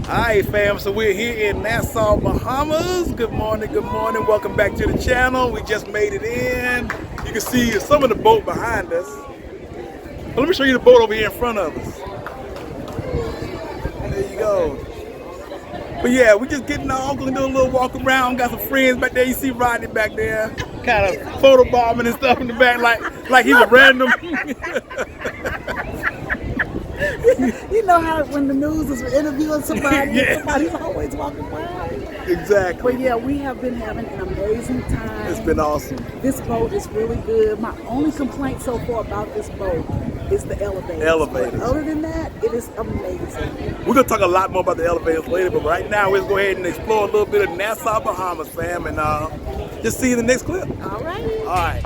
Alright fam, so we're here in Nassau, Bahamas. Good morning, welcome back to the channel. We just made it in. You can see some of the boat behind us. But let me show you the boat over here in front of us. There you go. But yeah, we just getting off, gonna do a little walk around. Got some friends back there. You see Rodney back there, kind of photobombing and stuff in the back like he's a random. You know how when the news is interviewing somebody, Yeah. somebody's always walking by. Exactly. But yeah, we have been having an amazing time. It's been awesome. This boat is really good. My only complaint so far about this boat is the elevators. Elevators. But other than that, it is amazing. We're gonna talk a lot more about the elevators later, but right now let's go ahead and explore a little bit of Nassau, Bahamas, fam, and just see you in the next clip. All right. All right.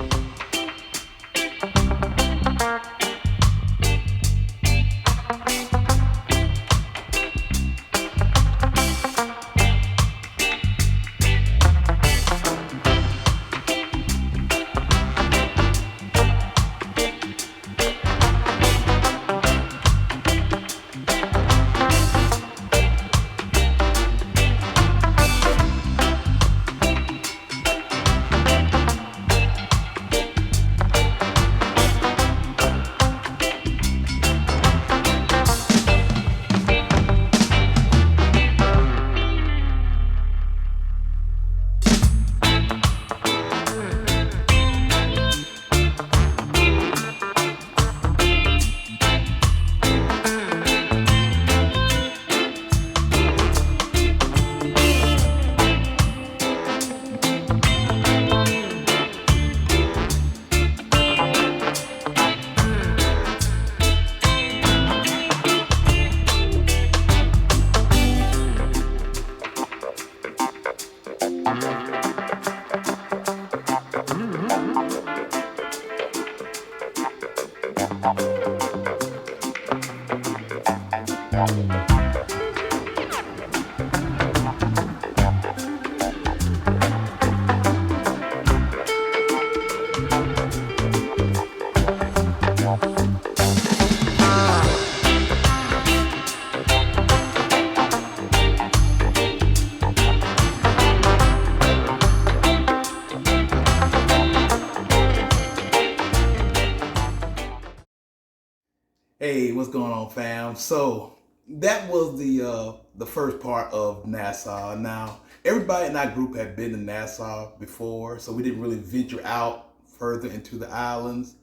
Hey, what's going on, fam? So that was the first part of Nassau. Now, everybody in our group had been to Nassau before, so we didn't really venture out further into the islands.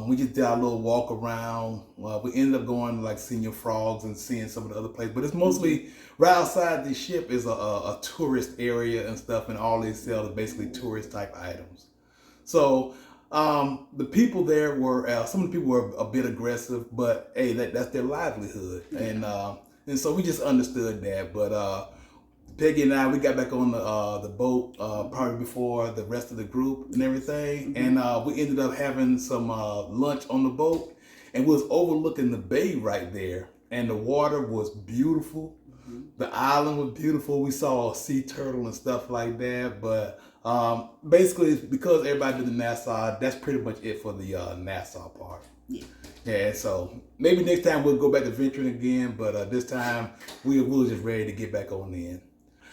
We just did our little walk around. We ended up going to like Senior Frogs and seeing some of the other places, but it's mostly right outside the ship is a tourist area and stuff, and all they sell is basically tourist type items. So the people there were some of the people were a bit aggressive, but hey, that's their livelihood, and so we just understood that. But Peggy and I, we got back on the boat probably before the rest of the group and everything, and we ended up having some lunch on the boat, and we was overlooking the bay right there, and the water was beautiful. The island was beautiful. We saw a sea turtle and stuff like that, but basically, because everybody been to Nassau, that's pretty much it for the Nassau part. Yeah, so maybe next time we'll go back to venturing again, but this time we were just ready to get back on in.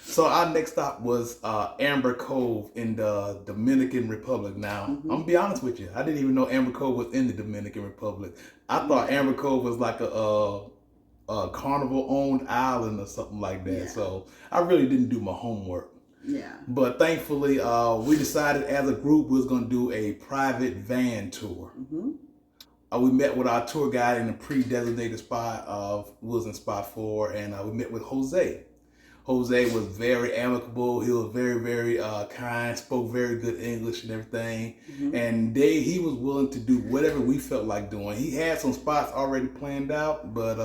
So our next stop was Amber Cove in the Dominican Republic. Now, I'm gonna be honest with you, I didn't even know Amber Cove was in the Dominican Republic. I thought Amber Cove was like a Carnival owned island or something like that. Yeah. So I really didn't do my homework. Yeah. But thankfully, we decided as a group we was going to do a private van tour. We met with our tour guide in a pre-designated spot. Was in spot 4, and we met with Jose. Jose was very amicable. He was very, very kind, spoke very good English and everything. And he was willing to do whatever we felt like doing. He had some spots already planned out, but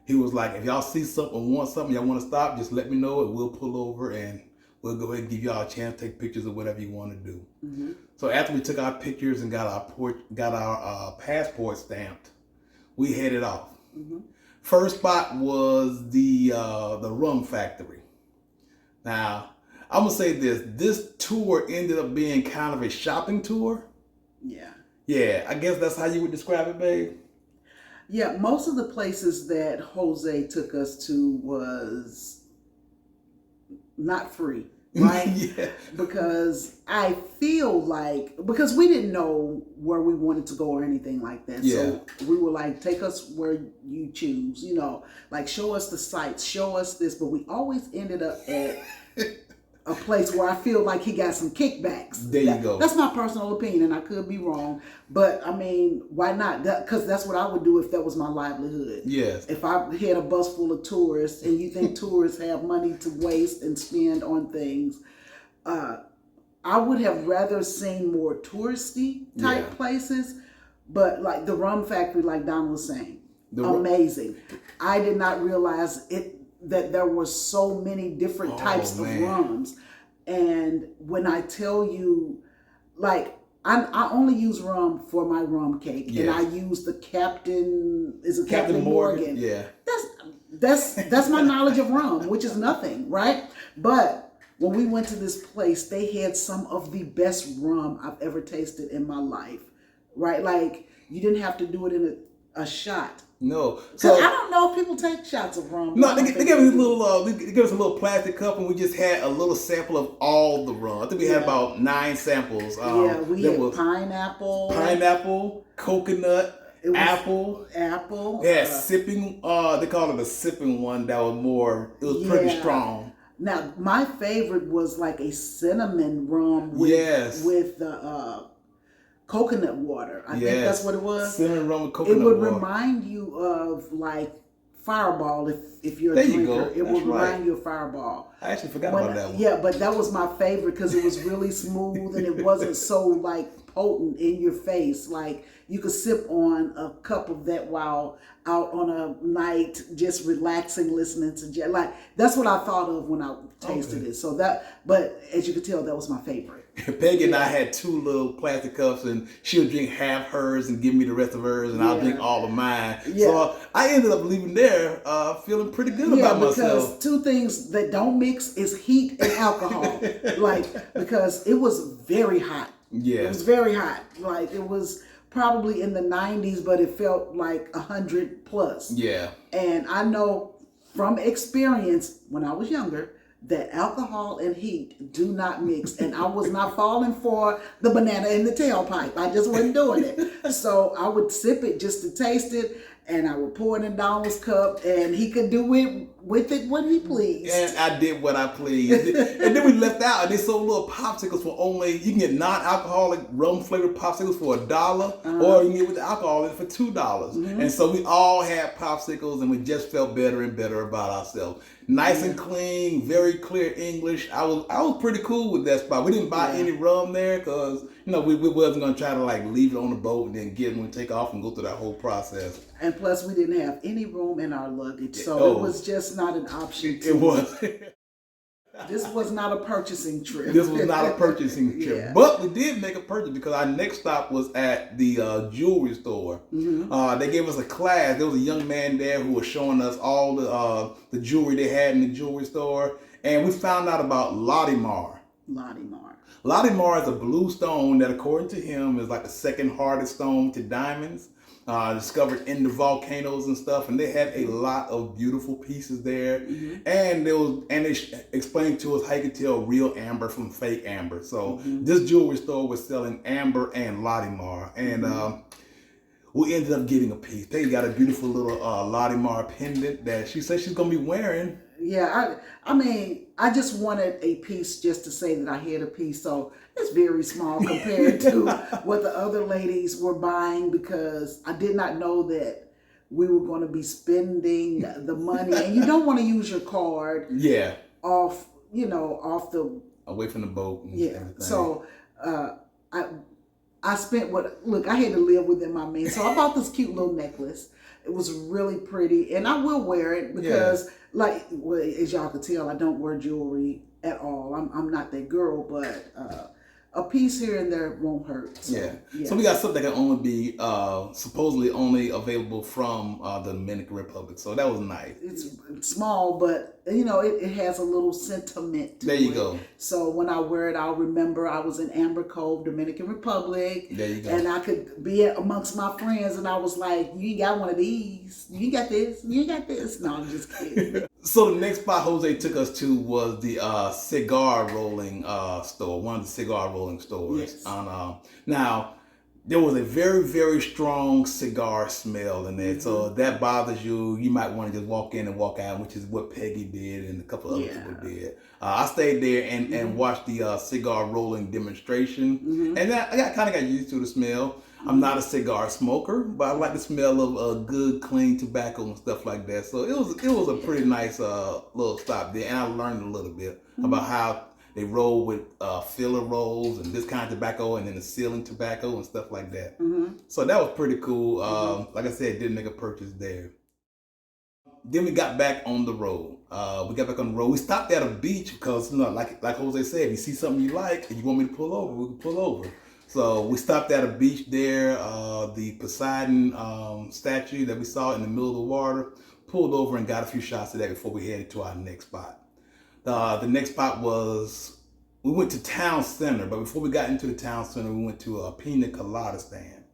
he was like, if y'all see something, want something, y'all want to stop, just let me know and we'll pull over and we'll go ahead and give y'all a chance to take pictures of whatever you want to do. So after we took our pictures and got our passport stamped, we headed off. First spot was the Rum Factory. Now, I'm gonna say this tour ended up being kind of a shopping tour. Yeah. Yeah, I guess that's how you would describe it, babe. Yeah, most of the places that Jose took us to was not free, right? Yeah. Because I feel like, because we didn't know where we wanted to go or anything like that. Yeah. So we were like, take us where you choose, like show us the sights, show us this. But we always ended up at a place where I feel like he got some kickbacks. There you go. That's my personal opinion, and I could be wrong. But I mean, why not? Because that's what I would do if that was my livelihood. Yes. If I had a bus full of tourists, and you think tourists have money to waste and spend on things, I would have rather seen more touristy type places. But like the Rum Factory, like Don was saying, amazing. I did not realize that there were so many different types of rums. And when I tell you, like, I only use rum for my rum cake, and I use the Captain Morgan? Yeah, that's my knowledge of rum, which is nothing, right? But when we went to this place, they had some of the best rum I've ever tasted in my life, right? Like, you didn't have to do it in a shot. No, so I don't know if people take shots of rum. No, they gave us a little. They gave us a little plastic cup, and we just had a little sample of all the rum. I think we had about 9 samples. We had pineapple, coconut, apple. They had sipping. They call it a sipping one. That was more. It was pretty strong. Now my favorite was like a cinnamon rum with the coconut water. I think that's what it was. Cinnamon rum with coconut water. It would remind you of like Fireball if you're a drinker. You go. It would remind you of Fireball. I actually forgot about that one. Yeah, but that was my favorite because it was really smooth and it wasn't so like potent in your face. Like you could sip on a cup of that while out on a night just relaxing, listening to like that's what I thought of when I tasted it. So but as you could tell, that was my favorite. Peggy and I had 2 little plastic cups, and she would drink half hers and give me the rest of hers, and I'll drink all of mine. So I ended up leaving there feeling pretty good about myself. Because 2 things that don't mix is heat and alcohol. Because it was very hot. Yeah. It was very hot. Like it was probably in the 90s, but it felt like 100 plus. Yeah. And I know from experience when I was younger, that alcohol and heat do not mix. And I was not falling for the banana in the tailpipe. I just wasn't doing it. So I would sip it just to taste it, and I would pour it in Donald's cup, and he could do with it what he pleased. And I did what I pleased. And then we left out, and they sold little popsicles for you can get non-alcoholic rum flavored popsicles for $1, or you can get with the alcohol in it for $2. Mm-hmm. And so we all had popsicles, and we just felt better and better about ourselves. Nice and clean, very clear English. I was pretty cool with that spot. We didn't buy any rum there because we wasn't gonna try to like leave it on the boat and then get it when we take off and go through that whole process. And plus, we didn't have any room in our luggage, so it was just not an option. It was. This was not a purchasing trip. This was not a purchasing trip. But we did make a purchase because our next stop was at the jewelry store. Mm-hmm. They gave us a class. There was a young man there who was showing us all the jewelry they had in the jewelry store. And we found out about Latimar. Latimar is a blue stone that, according to him, is like the second hardest stone to diamonds. Discovered in the volcanoes and stuff, and they had a lot of beautiful pieces there. Mm-hmm. And they explained to us how you could tell real amber from fake amber. So this jewelry store was selling amber and Latimar, and we ended up getting a piece. They got a beautiful little Latimar pendant that she said she's gonna be wearing. Yeah, I mean, I just wanted a piece just to say that I had a piece. So it's very small compared to what the other ladies were buying, because I did not know that we were going to be spending the money. And you don't want to use your card off the... Away from the boat and everything. So I spent I had to live within my means. So I bought this cute little necklace. It was really pretty, and I will wear it because, as y'all can tell, I don't wear jewelry at all. I'm not that girl, but a piece here and there won't hurt. So, So we got something that can only be supposedly only available from the Dominican Republic. So that was nice. It's small, but you know, it has a little sentiment to it. There you go. So when I wear it, I'll remember I was in Amber Cove, Dominican Republic. There you go. And I could be amongst my friends, and I was like, you ain't got one of these. You ain't got this. You ain't got this. No, I'm just kidding. So the next spot Jose took us to was the cigar rolling store, one of the cigar rolling stores. Yes. Now, there was a very, very strong cigar smell in there. So if that bothers you, you might want to just walk in and walk out, which is what Peggy did and a couple other people did. I stayed there and watched the cigar rolling demonstration. And I kind of got used to the smell. I'm not a cigar smoker, but I like the smell of good, clean tobacco and stuff like that. So it was a pretty nice little stop there. And I learned a little bit about how they roll with filler rolls and this kind of tobacco and then the sealing tobacco and stuff like that. So that was pretty cool. Like I said, didn't make a purchase there. Then we got back on the road. We stopped at a beach because, you know, like Jose said, if you see something you like and you want me to pull over, we can pull over. So we stopped at a beach there, the Poseidon statue that we saw in the middle of the water, pulled over and got a few shots of that before we headed to our next spot. The next spot was, we went to Town Center, but before we got into the Town Center, we went to a pina colada stand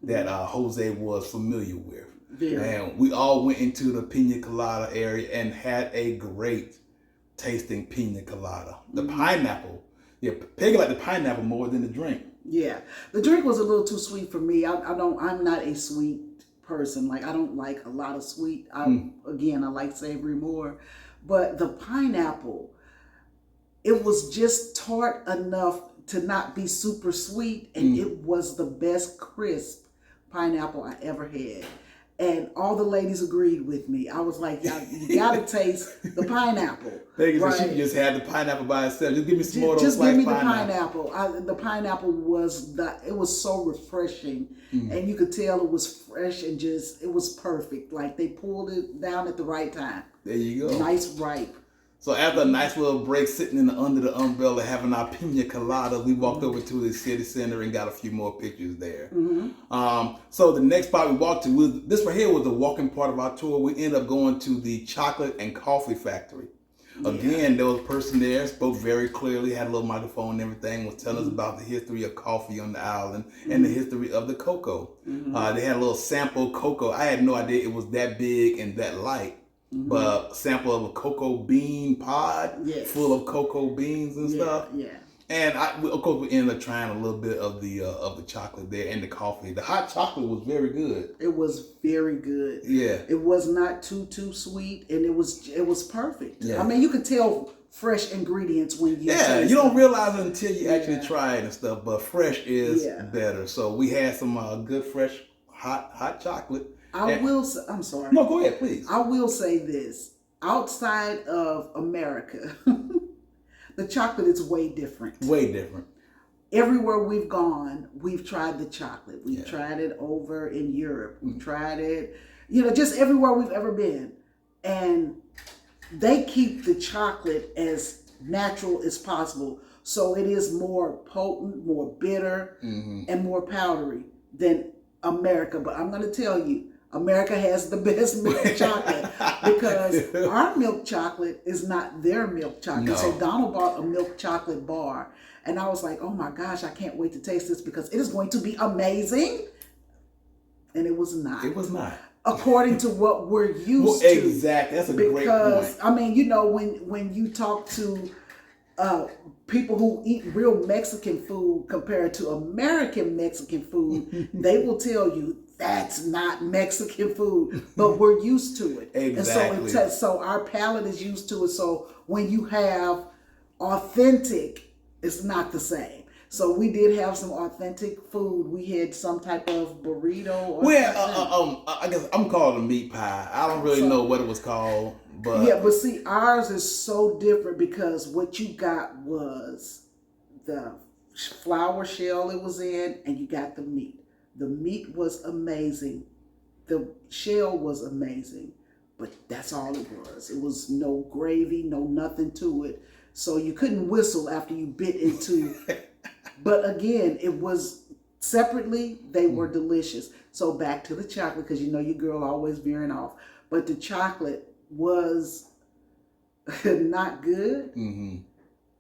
that Jose was familiar with. And we all went into the pina colada area and had a great tasting pina colada. The pineapple, Peggy liked the pineapple more than the drink. Yeah, the drink was a little too sweet for me. I'm not a sweet person. Like, I don't like a lot of sweet. Again, I like savory more. But the pineapple, it was just tart enough to not be super sweet, and it was the best crisp pineapple I ever had. And all the ladies agreed with me. I was like, y'all, you gotta taste the pineapple. She just had the pineapple by itself. Just give me some more of those Just give me the pineapple. The pineapple was so refreshing, and you could tell it was fresh and it was perfect. Like, they pulled it down at the right time. There you go. Nice ripe. So after a nice little break sitting under the umbrella having our pina colada, we walked over to the city center and got a few more pictures there. So the next spot we walked to, this right here was the walking part of our tour. We ended up going to the chocolate and coffee factory. Again, there was a person there, spoke very clearly, had a little microphone and everything, was telling us about the history of coffee on the island and the history of the cocoa. They had a little sample cocoa. I had no idea it was that big and that light. But a sample of a cocoa bean pod full of cocoa beans and stuff. And of course, we ended up trying a little bit of the chocolate there and the coffee. The hot chocolate was very good. It was very good. Yeah. It was not too sweet, and it was perfect. Yeah. I mean, you could tell fresh ingredients when you taste you don't realize it until you actually try it and stuff. But fresh is better. So we had some good fresh hot chocolate. I'm sorry. No, go ahead, please. I will say this. Outside of America, the chocolate is way different. Way different. Everywhere we've gone, we've tried the chocolate. We've tried it over in Europe. We've tried it, just everywhere we've ever been. And they keep the chocolate as natural as possible. So it is more potent, more bitter, and more powdery than America. But I'm going to tell you, America has the best milk chocolate because our milk chocolate is not their milk chocolate. No. So Donald bought a milk chocolate bar, and I was like, oh my gosh, I can't wait to taste this because it is going to be amazing. And it was not. It was not. According to what we're used to. Exactly. That's a great point. Because, I mean, when you talk to people who eat real Mexican food compared to American Mexican food, they will tell you that's not Mexican food, but we're used to it. Exactly. And so our palate is used to it. So when you have authentic, it's not the same. So we did have some authentic food. We had some type of burrito. I guess I'm called a meat pie. I don't really know what it was called. But see, ours is so different because what you got was the flour shell it was in, and you got the meat. The meat was amazing. The shell was amazing, but that's all it was. It was no gravy, no nothing to it. So you couldn't whistle after you bit into. But again, it was separately, they were delicious. So back to the chocolate, because your girl always veering off. But the chocolate was not good. Mm-hmm.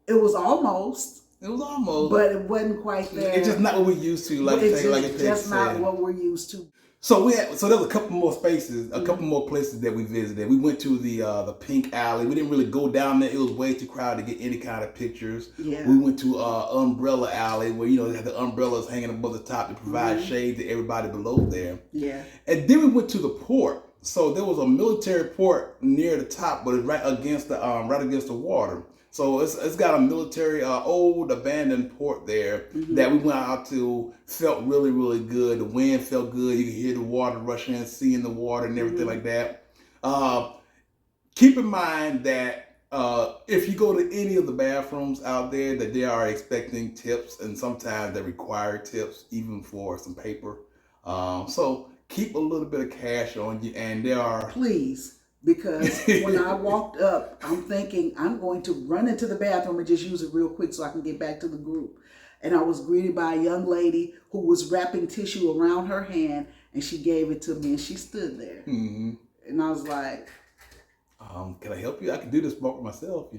It was almost. It was almost, but it wasn't quite there. It's just not what we're used to. It's just not what we're used to. So there was a couple more spaces, a couple more places that we visited. We went to the Pink Alley. We didn't really go down there. It was way too crowded to get any kind of pictures. Yeah. We went to Umbrella Alley where they had the umbrellas hanging above the top to provide shade to everybody below there. Yeah. And then we went to the port. So there was a military port near the top, but it's right against the water. So it's got a military, old abandoned port there that we went out to. Felt really, really good. The wind felt good. You could hear the water rushing in, seeing the water and everything like that. Keep in mind that if you go to any of the bathrooms out there, that they are expecting tips, and sometimes they require tips, even for some paper. So keep a little bit of cash on you, and there are... Please. Because when I walked up, I'm thinking I'm going to run into the bathroom and just use it real quick so I can get back to the group. And I was greeted by a young lady who was wrapping tissue around her hand, and she gave it to me, and she stood there. Mm-hmm. And I was like, can I help you? I can do this for myself,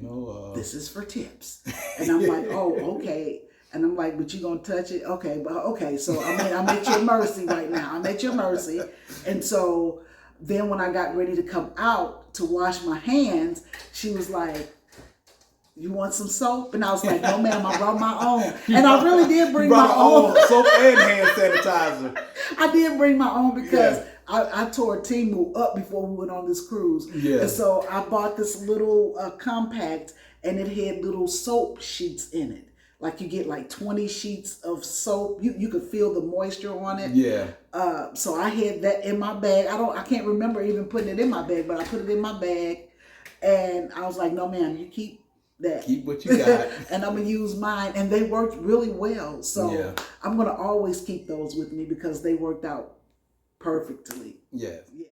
This is for tips. And I'm like, oh, okay. And I'm like, but you gonna touch it? Okay, so I'm at your mercy right now. I'm at your mercy. And so then when I got ready to come out to wash my hands, she was like, you want some soap? And I was like, no ma'am, I brought my own. And I really did bring my own. Soap and hand sanitizer. I did bring my own because I tore Timu up before we went on this cruise. Yeah. And so I bought this little compact, and it had little soap sheets in it. Like you get like 20 sheets of soap. You could feel the moisture on it. Yeah. So I had that in my bag. I can't remember even putting it in my bag, but I put it in my bag, and I was like, no ma'am, you keep that. Keep what you got. And I'm gonna use mine, and they worked really well. So I'm gonna always keep those with me because they worked out perfectly. Yes. Yeah.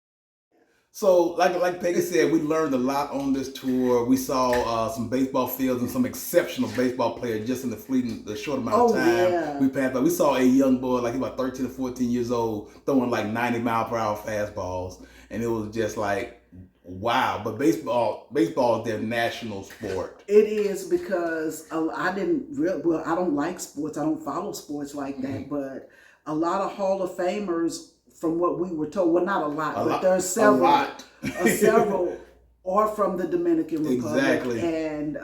So, like Peggy said, we learned a lot on this tour. We saw some baseball fields and some exceptional baseball players just in the short amount of time we passed by. We saw a young boy, like about 13 or 14 years old, throwing like 90-mile-per-hour fastballs, and it was just like, wow. But baseball is their national sport. It is, because I don't like sports. I don't follow sports like that. But a lot of Hall of Famers, from what we were told, well, not a lot, but there's several, several are from the Dominican Republic. Exactly. And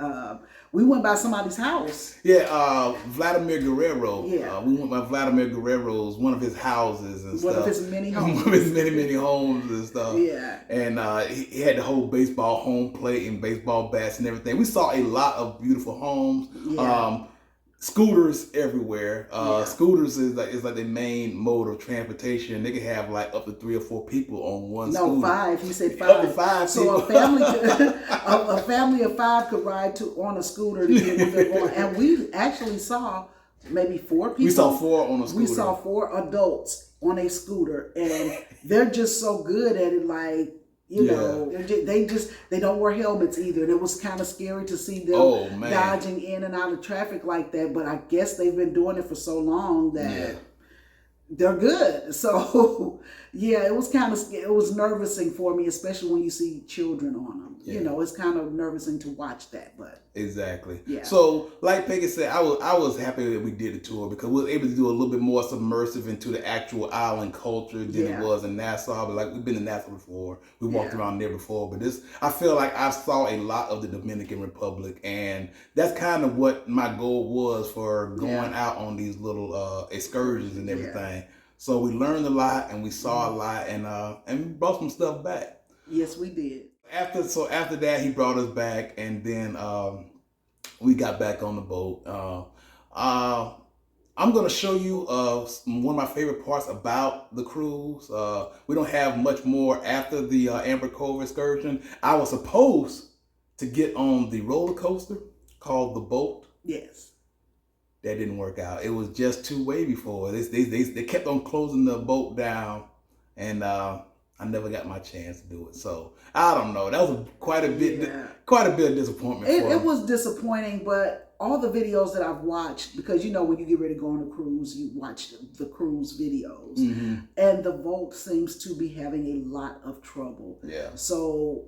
we went by somebody's house. Yeah, Vladimir Guerrero. Yeah. We went by Vladimir Guerrero's, one of his houses and stuff. One of his many homes. One of his many homes and stuff. Yeah. And he had the whole baseball home plate and baseball bats and everything. We saw a lot of beautiful homes. Yeah. Scooters everywhere. Scooters is like the main mode of transportation. They can have like up to 3 or 4 people on one scooter. No, 5. He said 5. Up to 5 so people. a family of 5 could ride on a scooter to get where they're going. And we actually saw maybe 4 people. We saw 4 on a scooter. We saw 4 adults on a scooter, and they're just so good at it. Like, you know, they don't wear helmets either. And it was kind of scary to see them dodging in and out of traffic like that. But I guess they've been doing it for so long that they're good. So it was it was nervousing for me, especially when you see children on them. Yeah. It's kind of nervousing to watch that. But exactly. Yeah. So, like Peggy said, I was happy that we did the tour because we were able to do a little bit more submersive into the actual island culture than it was in Nassau. But like, we've been in Nassau before, we walked around there before. But I feel like I saw a lot of the Dominican Republic, and that's kind of what my goal was for going out on these little excursions and everything. So we learned a lot, and we saw a lot, and we brought some stuff back. Yes, we did. After that, he brought us back, and then we got back on the boat. I'm going to show you one of my favorite parts about the cruise. We don't have much more after the Amber Cove excursion. I was supposed to get on the roller coaster called the Boat. Yes. That didn't work out. It was just too wavy for it. They kept on closing the boat down, and I never got my chance to do it. So I don't know. That was quite a bit of disappointment. It was disappointing, but all the videos that I've watched, because when you get ready to go on a cruise, you watch the cruise videos, and the boat seems to be having a lot of trouble. Yeah. So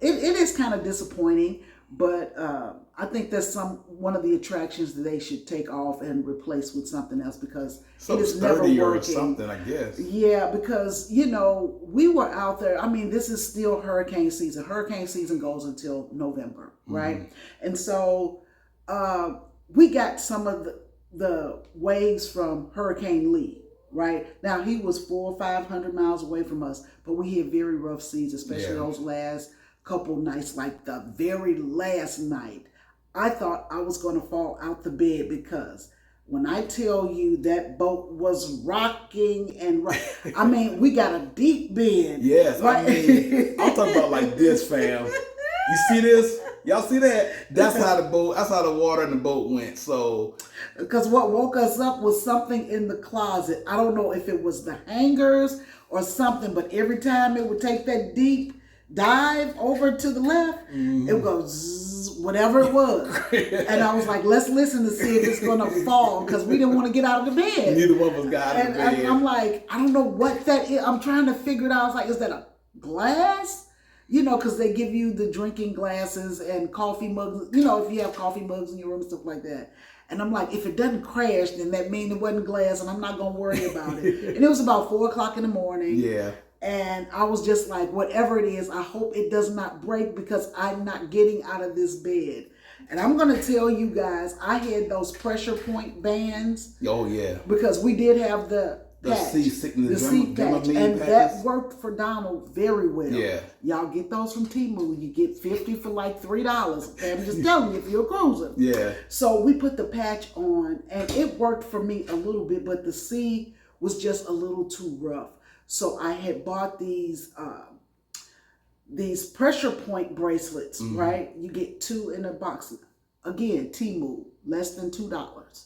it is kind of disappointing, but I think that's one of the attractions that they should take off and replace with something else, because so it is never working. Or something, I guess. Yeah, because we were out there. I mean, this is still hurricane season. Hurricane season goes until November, right? And so we got some of the waves from Hurricane Lee. Right now, he was 400 or 500 miles away from us, but we had very rough seas, especially those last couple nights. Like the very last night, I thought I was going to fall out the bed, because when I tell you that boat was rocking and I mean, we got a deep bed. Yes, right? I mean, I'm talking about like this, fam. You see this? Y'all see that? That's how the water in the boat went. So, because what woke us up was something in the closet. I don't know if it was the hangers or something, but every time it would take that deep dive over to the left, it would go zzz, whatever it was. And I was like, let's listen to see if it's going to fall, because we didn't want to get out of the bed. Neither one of us got out of the bed. And I'm like, I don't know what that is. I'm trying to figure it out. I was like, is that a glass? Because they give you the drinking glasses and coffee mugs, if you have coffee mugs in your room and stuff like that. And I'm like, if it doesn't crash, then that means it wasn't glass, and I'm not going to worry about it. And it was about 4:00 in the morning. Yeah. And I was just like, whatever it is, I hope it does not break, because I'm not getting out of this bed. And I'm going to tell you guys, I had those pressure point bands. Oh, yeah. Because we did have the patch, the seat patch, and that worked for Donald very well. Yeah. Y'all get those from Temu. You get 50 for like $3. Okay? I'm just telling you, if you're a cruiser. Yeah. So we put the patch on, and it worked for me a little bit, but the sea was just a little too rough. So I had bought these pressure point bracelets, right? You get 2 in a box. Again, Temu, less than $2.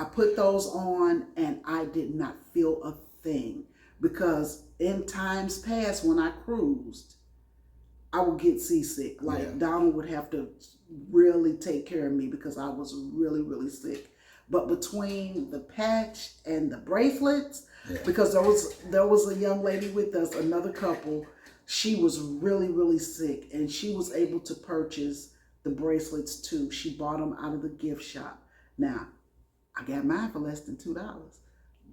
I put those on, and I did not feel a thing, because in times past when I cruised, I would get seasick. Like Donald would have to really take care of me, because I was really, really sick. But between the patch and the bracelets, because there was a young lady with us, another couple, she was really, really sick, and she was able to purchase the bracelets too. She bought them out of the gift shop. Now, I got mine for less than $2,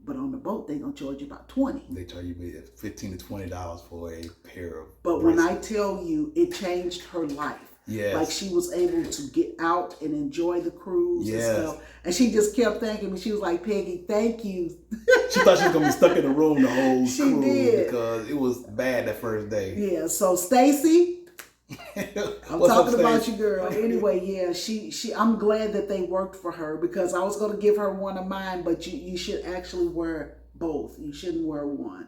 but on the boat they gonna charge you about $20. They charge you $15 to $20 for a pair of. But when I tell you, it changed her life. Yes. Like, she was able to get out and enjoy the cruise and stuff. And she just kept thanking me. She was like, Peggy, thank you. She thought she was gonna be stuck in the room the whole cruise. She did. Because it was bad that first day. Yeah. So Stacy, I'm talking about you, girl. Anyway, yeah, she I'm glad that they worked for her, because I was gonna give her one of mine, but you should actually wear both. You shouldn't wear one.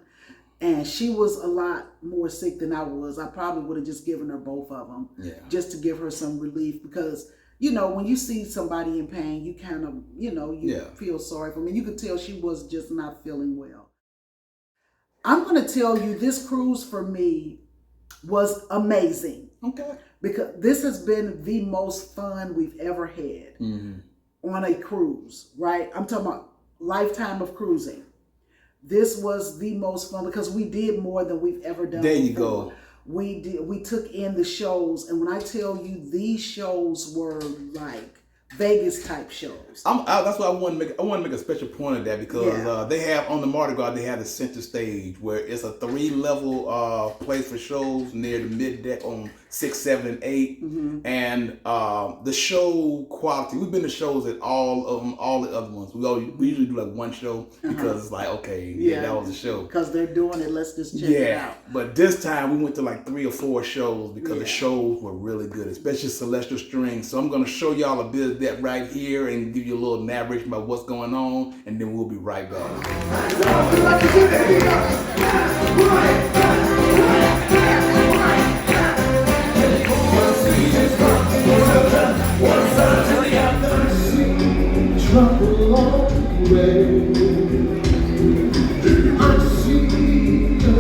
And she was a lot more sick than I was. I probably would have just given her both of them, just to give her some relief, because when you see somebody in pain, you kind of you feel sorry for them. You could tell she was just not feeling well. I'm gonna tell you, this cruise for me was amazing. Okay. Because this has been the most fun we've ever had on a cruise, right? I'm talking about lifetime of cruising. This was the most fun, because we did more than we've ever done. There you go. We took in the shows, and when I tell you, these shows were like Vegas type shows. That's why I want to make a special point of that, because they have on the Mardi Gras, they have the center stage where it's a 3-level place for shows near the mid deck on 6, 7, and 8, and the show quality. We've been to shows at all of them, all the other ones. We usually do like one show, because it's like, okay, that was a show. Because they're doing it, let's just check it out. But this time we went to like 3 or 4 shows, because the shows were really good, especially Celestial Strings. So I'm going to show y'all a bit of that right here and give you a little narration about what's going on, and then we'll be right back. Trouble on the way. I see the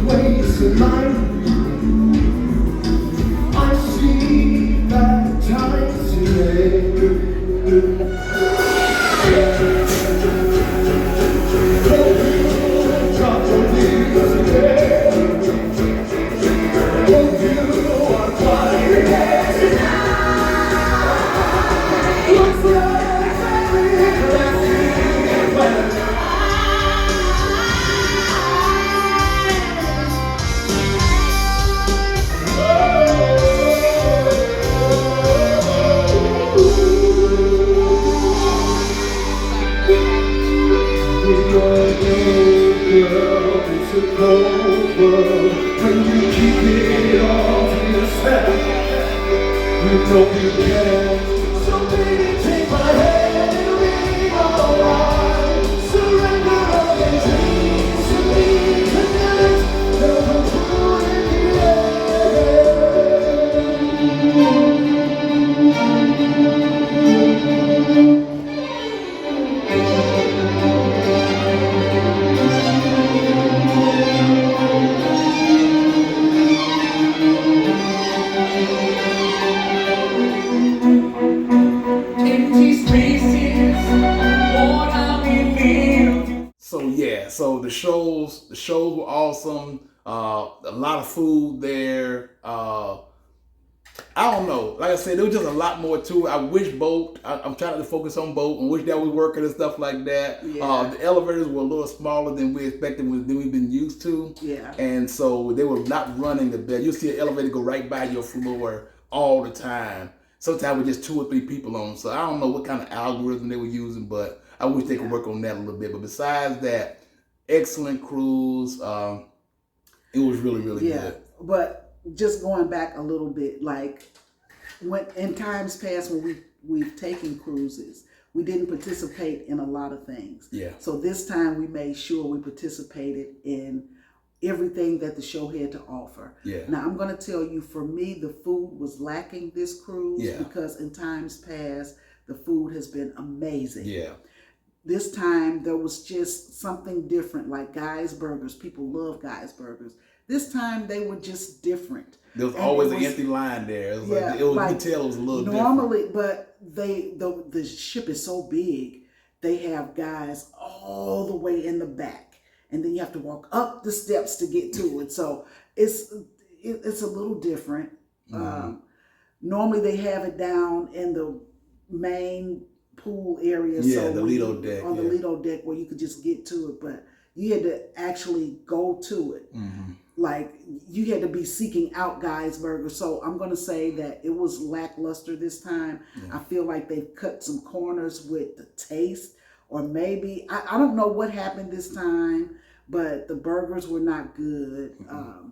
ways So the shows were awesome. A lot of food there. I don't know. Like I said, there was just a lot more to it. I wish boat. I'm trying to focus on boat and wish that was working and stuff like that. Yeah. The elevators were a little smaller than we expected, than we've been used to. Yeah. And so they were not running the best. You'll see an elevator go right by your floor all the time. Sometimes with just 2 or 3 people on. So I don't know what kind of algorithm they were using, but I wish they could work on that a little bit. But besides that, excellent cruise. It was really, really good. But just going back a little bit, like when in times past when we've taken cruises, we didn't participate in a lot of things. Yeah. So this time we made sure we participated in everything that the show had to offer. Yeah. Now I'm going to tell you, for me, the food was lacking this cruise because in times past the food has been amazing. Yeah. This time there was just something different, like Guy's Burgers. People love Guy's Burgers. This time they were just different. There was always an empty line there. It was like, you could tell it was a little normally, different. But the ship is so big, they have guys all the way in the back, and then you have to walk up the steps to get to it. So it's a little different. Mm-hmm. Normally they have it down in the main pool area. Yeah, so the Lido deck. On the Lido deck where you could just get to it, but you had to actually go to it. Mm-hmm. Like you had to be seeking out Guy's Burger. So I'm going to say that it was lackluster this time. Yeah. I feel like they've cut some corners with the taste, or maybe, I don't know what happened this time, but the burgers were not good. Mm-hmm.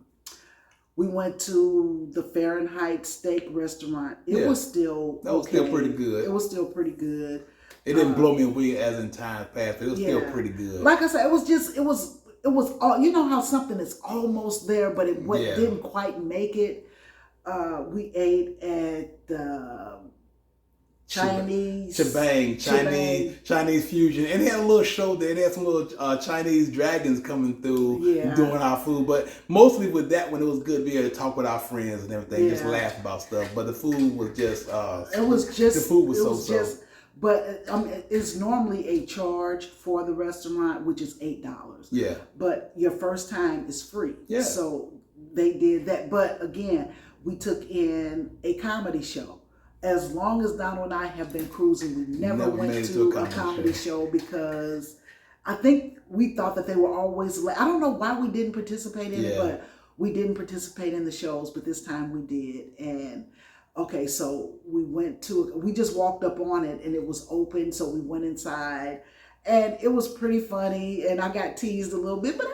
We went to the Fahrenheit Steak Restaurant. It was still That was still pretty good. It was still pretty good. It didn't blow me away as in times past, but it was still pretty good. Like I said, it was all, you know how something is almost there, but it didn't quite make it. We ate at the Chinese fusion, and they had a little show there. They had some little Chinese dragons coming through doing our food, but mostly with that one, it was good to be able to talk with our friends and everything, just laugh about stuff. But the food was just the food was so. But it's normally a charge for the restaurant, which is $8. Yeah. But your first time is free. Yeah. So they did that. But again, we took in a comedy show. As long as Donald and I have been cruising, we never went to a comedy show because I think we thought that they were always I don't know why we didn't participate in it, but we didn't participate in the shows, but this time we did. And okay, so we just walked up on it and it was open, so we went inside and it was pretty funny, and I got teased a little bit, but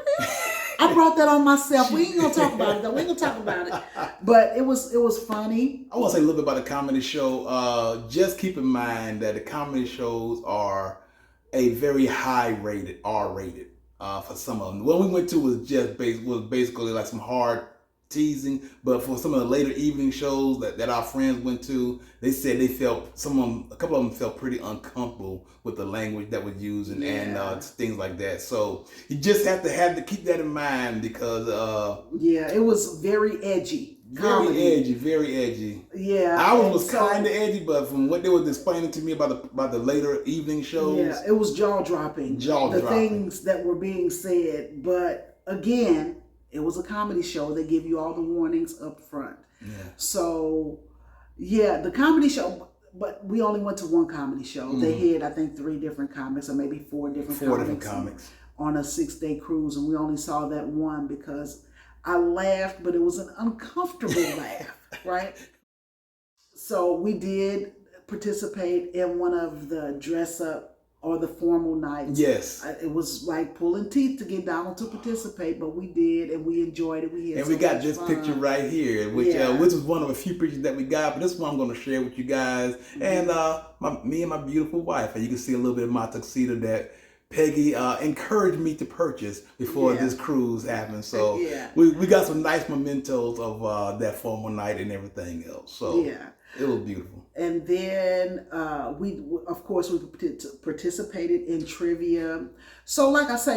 I brought that on myself. We ain't gonna talk about it though. We ain't gonna talk about it. But it was funny. I want to say a little bit about the comedy show. Just keep in mind that the comedy shows are a very high rated, R-rated for some of them. The one we went to was basically like some hard teasing, but for some of the later evening shows that our friends went to, they said they felt a couple of them felt pretty uncomfortable with the language that was used and things like that. So you just have to keep that in mind because it was very edgy. Comedy. Very edgy. Yeah, ours was kind of edgy, but from what they were explaining to me about the later evening shows, it was jaw dropping. The things that were being said, but again, It was a comedy show. They give you all the warnings up front. Yeah. So, yeah, the comedy show, but we only went to one comedy show. They had, I think, 3 different comics or maybe 4 different comics on a 6-day cruise. And we only saw that one because I laughed, but it was an uncomfortable laugh, right? So we did participate in one of the dress up or the formal nights. Yes. It was like pulling teeth to get Donald to participate, but we did, and we enjoyed it. We got this picture right here, which was one of a few pictures that we got, but this one I'm going to share with you guys. And me and my beautiful wife, and you can see a little bit of my tuxedo that Peggy encouraged me to purchase before this cruise happened. So we got some nice mementos of that formal night and everything else. So it was beautiful. And then we participated in trivia. So like I say,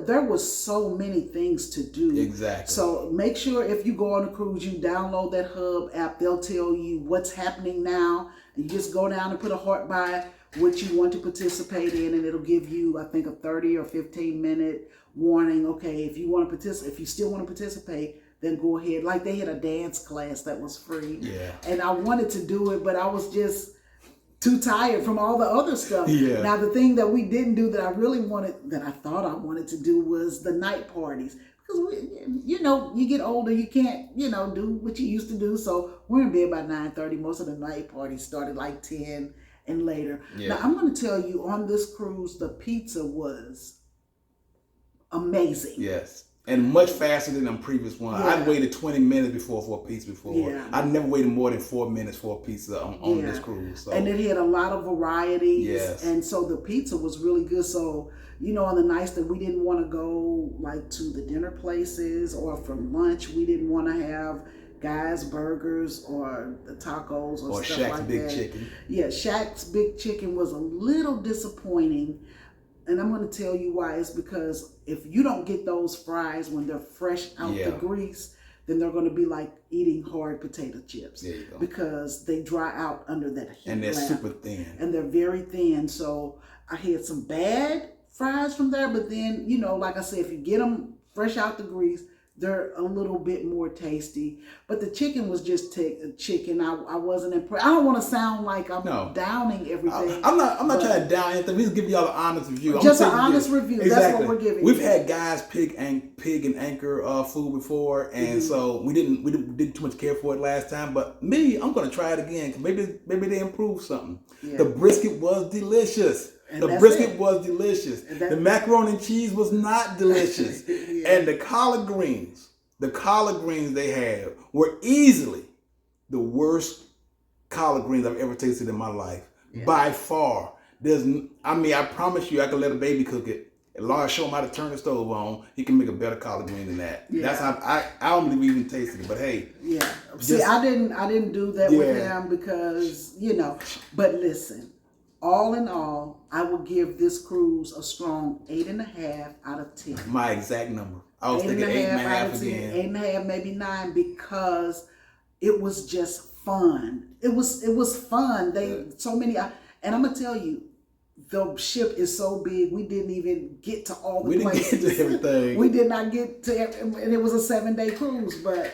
there was so many things to do. Exactly. So make sure if you go on a cruise, you download that Hub app. They'll tell you what's happening now. And you just go down and put a heart by what you want to participate in, and it'll give you, I think, a 30 or 15 minute warning. Okay, if you want to participate, if you still want to participate, then go ahead. Like they had a dance class that was free. Yeah. And I wanted to do it, but I was just too tired from all the other stuff. Yeah. Now the thing that we didn't do that I really wanted, that I thought I wanted to do, was the night parties. Because you get older, you can't, do what you used to do. So we're in bed by 9:30. Most of the night parties started like 10 and later. Yeah. Now I'm going to tell you, on this cruise, the pizza was amazing. Yes. And much faster than the previous one. I waited 20 minutes for a pizza before. Yeah. I never waited more than 4 minutes for a pizza on this cruise. So. And it had a lot of varieties. Yes. And so the pizza was really good. So, on the nights that we didn't want to go like to the dinner places or for lunch, we didn't want to have Guys Burgers or the tacos or stuff Shaq's like Big that. Chicken. Yeah, Shaq's Big Chicken was a little disappointing. And I'm going to tell you why. It's because if you don't get those fries when they're fresh out the grease, then they're going to be like eating hard potato chips. There you go. Because they dry out under that heat. And they're lamp. super thin. And they're very thin. So I had some bad fries from there. But then, like I said, if you get them fresh out the grease, they're a little bit more tasty. But the chicken was just chicken. I wasn't impressed. I don't want to sound like I'm downing everything. I'm not trying to down anything. We just give y'all an honest review. Just an honest review. Exactly. That's what we're giving. We've had Guys Pig and Anchor food before, and so we didn't too much care for it last time. But I'm gonna try it again. Maybe they improved something. Yeah. The brisket was delicious. And the brisket was delicious. The macaroni and cheese was not delicious. And the collard greens they had were easily the worst collard greens I've ever tasted in my life. Yeah. By far. I promise you, I could let a baby cook it. As long as I show him how to turn the stove on, he can make a better collard green than that. Yeah. That's how I don't believe we even tasted it, but hey. Yeah. See, I didn't do that with him because, but listen. All in all, I will give this cruise a strong 8.5 out of 10. My exact number. I was thinking 8.5 again. 8.5, maybe 9, because it was just fun. It was fun. So many, and I'm gonna tell you, the ship is so big. We didn't even get to all the places. We didn't get to everything. We did not get to, and it was a 7-day cruise, but.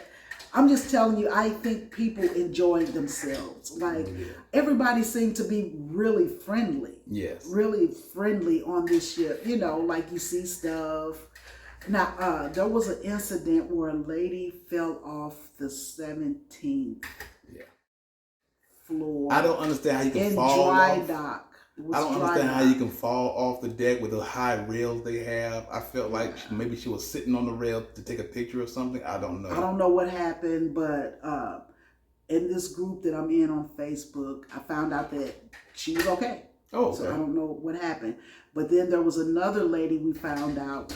I'm just telling you, I think people enjoyed themselves. Like, everybody seemed to be really friendly. Yes. Really friendly on this ship. Like you see stuff. Now, there was an incident where a lady fell off the 17th floor. I don't understand how you can fall off. In dry dock. I don't understand how you can fall off the deck with the high rails they have. I felt like maybe she was sitting on the rail to take a picture or something. I don't know. I don't know what happened, but in this group that I'm in on Facebook, I found out that she was okay. Oh, okay. So I don't know what happened. But then there was another lady we found out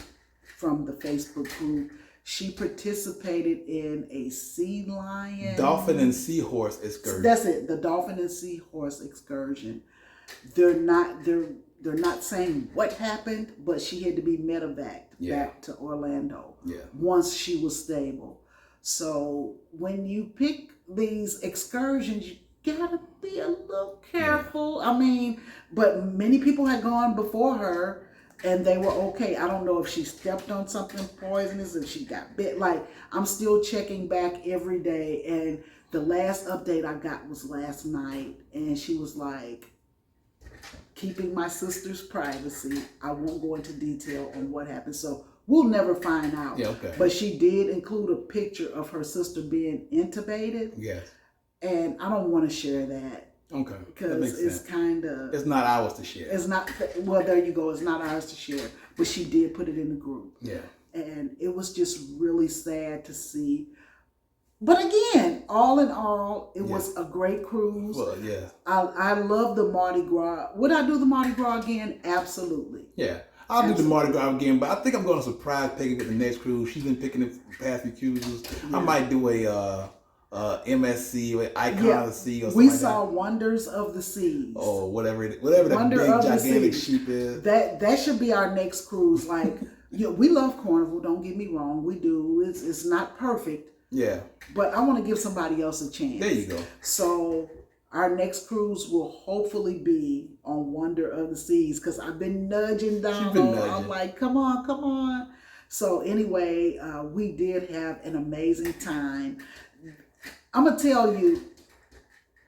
from the Facebook group. She participated in a sea lion. Dolphin and seahorse excursion. That's it. The dolphin and seahorse excursion. They're not saying what happened, but she had to be medevaced back to Orlando once she was stable. So when you pick these excursions, you gotta be a little careful. I mean, but many people had gone before her, and they were okay. I don't know if she stepped on something poisonous and she got bit. Like, I'm still checking back every day, and the last update I got was last night, and she was like, keeping my sister's privacy. I won't go into detail on what happened. So we'll never find out. Yeah, okay. But she did include a picture of her sister being intubated. Yes. And I don't want to share that. Okay. Because it's kind of... It's not ours to share. It's not... Well, there you go. It's not ours to share. But she did put it in the group. Yeah. And it was just really sad to see. But again, all in all, it was a great cruise. Well, yeah. I love the Mardi Gras. Would I do the Mardi Gras again? Absolutely. Yeah. I'll do the Mardi Gras again, but I think I'm going to surprise Peggy with the next cruise. She's been picking it for the past few cruises. Yeah. I might do a MSC or Icon of the Sea or something. We saw Wonders of the Seas. Or whatever that big gigantic sheep is. That should be our next cruise. Like, we love Carnival, don't get me wrong. We do. It's not perfect. Yeah. But I want to give somebody else a chance. There you go. So our next cruise will hopefully be on Wonder of the Seas, because I've been nudging down. I'm like, come on, come on. So anyway, we did have an amazing time. I'm going to tell you,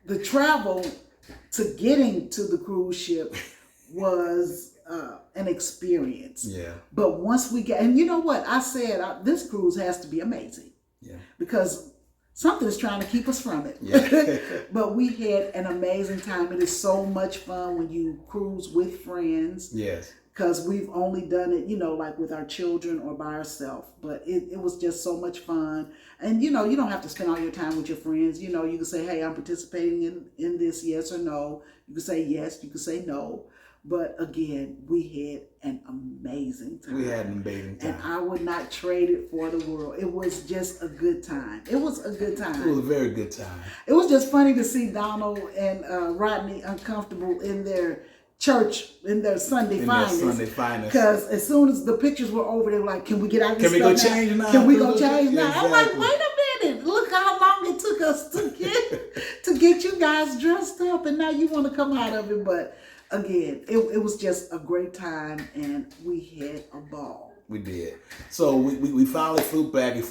the travel to getting to the cruise ship was an experience. Yeah. But once we get, and you know what? I said this cruise has to be amazing. Yeah. Because something is trying to keep us from it. Yeah. But we had an amazing time. It is so much fun when you cruise with friends. Yes. Because we've only done it, like with our children or by ourselves. But it was just so much fun. And, you don't have to spend all your time with your friends. You can say, hey, I'm participating in this, yes or no. You can say yes, you can say no. But again, we had an amazing time. We had an amazing time. And I would not trade it for the world. It was just a good time. It was a good time. It was a very good time. It was just funny to see Donald and Rodney uncomfortable in their church, in their Sunday finest. Because as soon as the pictures were over, they were like, can we get out of this stuff? Can we go change now? Exactly. I'm like, wait a minute. Look how long it took us to get you guys dressed up, and now you want to come out of it. But again, it was just a great time, and we had a ball. We did. So we finally flew back.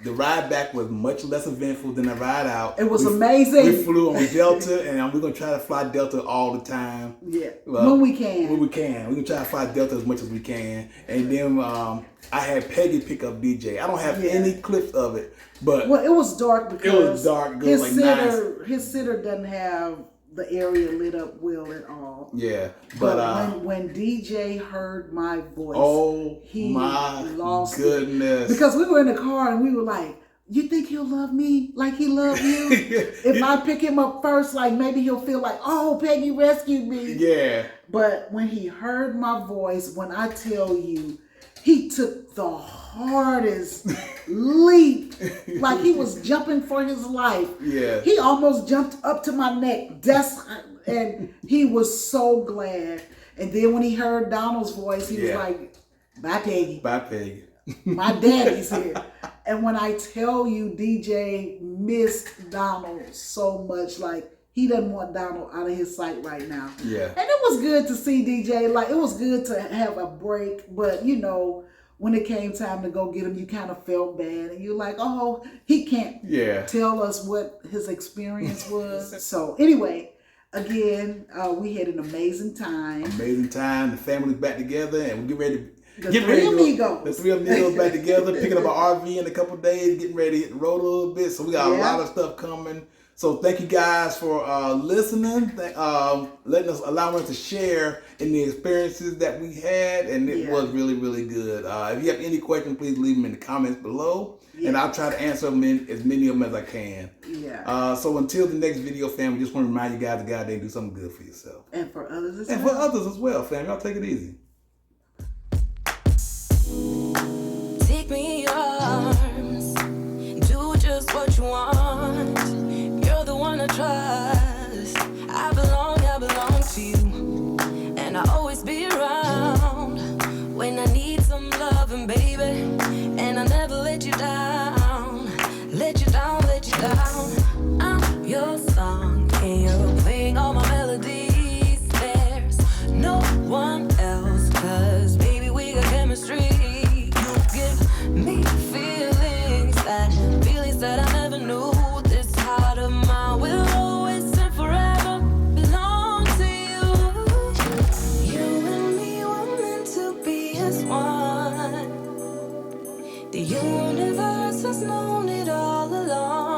The ride back was much less eventful than the ride out. It was amazing. We flew on Delta, and we're going to try to fly Delta all the time. Yeah, when we can. When we can. We're going to try to fly Delta as much as we can. And then I had Peggy pick up DJ. I don't have any clips of it. But well, it was dark because it was dark. His sitter doesn't have the area lit up well at all. Yeah. But when DJ heard my voice, lost goodness. Because we were in the car and we were like, you think he'll love me like he loved you? If I pick him up first, like maybe he'll feel like, oh, Peggy rescued me. Yeah. But when he heard my voice, when I tell you, he took the hardest leap, like he was jumping for his life. Yeah. He almost jumped up to my neck. And he was so glad. And then when he heard Donald's voice, he was like, bye, Peggy. Bye, Peggy. My daddy's here. And when I tell you, DJ missed Donald so much, like he doesn't want Donald out of his sight right now. Yeah. And it was good to see DJ. Like, it was good to have a break. But, when it came time to go get him, you kind of felt bad. And you're like, oh, he can't tell us what his experience was. So, anyway, again, we had an amazing time. Amazing time. The family's back together, and we get ready to... The three amigos back together, picking up our RV in a couple of days, getting ready to hit the road a little bit. So we got a lot of stuff coming. So thank you guys for listening, allowing us to share in the experiences that we had, and it was really, really good. If you have any questions, please leave them in the comments below, and I'll try to answer them as many of them as I can. Yeah. So until the next video, fam, we just want to remind you guys to go out there and do something good for yourself. And for others as well, fam. Y'all take it easy. Take me in your arms, do just what you want. You're the one I trust. I belong to you, and I'll always be around when I need some loving, baby. And I'll never let you down, let you down. I'm your song, and you're playing all my melodies. There's no one else, 'cause one. The universe has known it all along.